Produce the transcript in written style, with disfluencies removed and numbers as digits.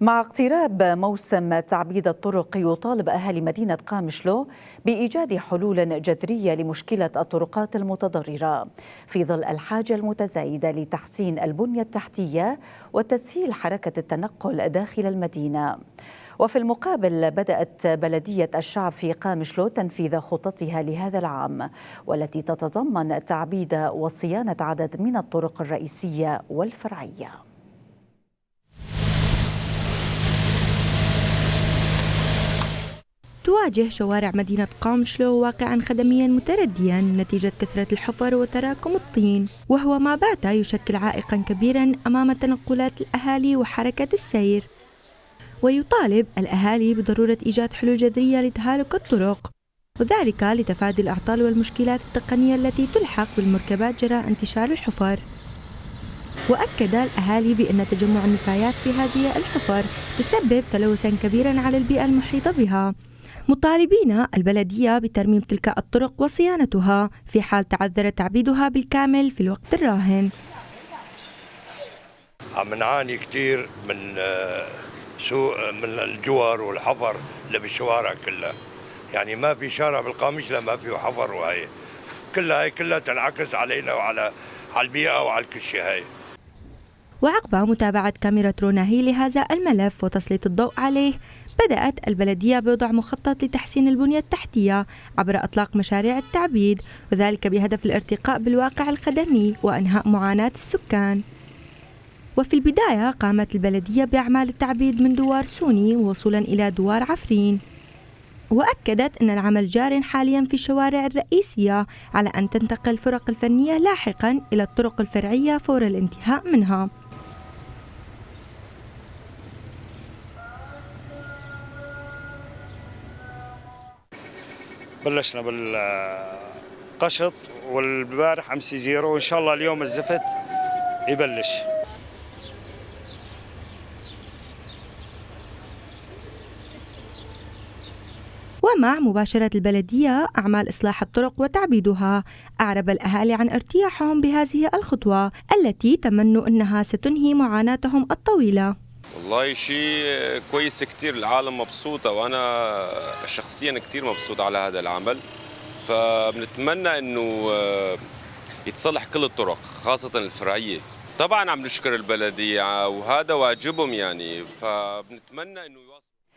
مع اقتراب موسم تعبيد الطرق يطالب أهالي مدينة قامشلو بإيجاد حلول جذرية لمشكلة الطرقات المتضررة في ظل الحاجة المتزايدة لتحسين البنية التحتية وتسهيل حركة التنقل داخل المدينة. وفي المقابل بدأت بلدية الشعب في قامشلو تنفيذ خططها لهذا العام، والتي تتضمن تعبيد وصيانة عدد من الطرق الرئيسية والفرعية. تواجه شوارع مدينة قامشلو واقعاً خدمياً متردياً نتيجة كثرة الحفر وتراكم الطين، وهو ما بات يشكل عائقاً كبيراً أمام تنقلات الأهالي وحركة السير. ويطالب الأهالي بضرورة إيجاد حلول جذرية لتهالك الطرق، وذلك لتفادي الأعطال والمشكلات التقنية التي تلحق بالمركبات جراء انتشار الحفر. وأكد الأهالي بأن تجمع النفايات في هذه الحفر يسبب تلوثاً كبيراً على البيئة المحيطة بها، مطالبين البلدية بترميم تلك الطرق وصيانتها في حال تعذر تعبيدها بالكامل في الوقت الراهن. عم نعاني كثير من سوء من الجوار والحفر اللي بالشوارع كلها، يعني ما في شارع بالقامشلة ما فيه حفر، وهي كلها تنعكس علينا وعلى البيئة وعلى كل شيء. هاي وعقب متابعة كاميرا روناهي لهذا الملف وتسليط الضوء عليه، بدأت البلدية بوضع مخطط لتحسين البنية التحتية عبر إطلاق مشاريع التعبيد، وذلك بهدف الارتقاء بالواقع الخدمي وإنهاء معاناة السكان. وفي البداية قامت البلدية بأعمال التعبيد من دوار سوني وصولا إلى دوار عفرين، وأكدت أن العمل جار حاليا في الشوارع الرئيسية على أن تنتقل الفرق الفنية لاحقا إلى الطرق الفرعية فور الانتهاء منها. بلشنا بالقشط والبارح امس زيرو، وان شاء الله اليوم الزفت يبلش. ومع مباشرة البلدية أعمال إصلاح الطرق وتعبيدها، أعرب الأهالي عن ارتياحهم بهذه الخطوة التي تمنوا أنها ستنهي معاناتهم الطويلة. والله شيء كويس كتير، العالم مبسوطة وأنا شخصيا كتير مبسوط على هذا العمل، فبنتمنى أنه يتصلح كل الطرق خاصة الفرعية. طبعا عم نشكر البلدية وهذا واجبهم يعني، فبنتمنى أنه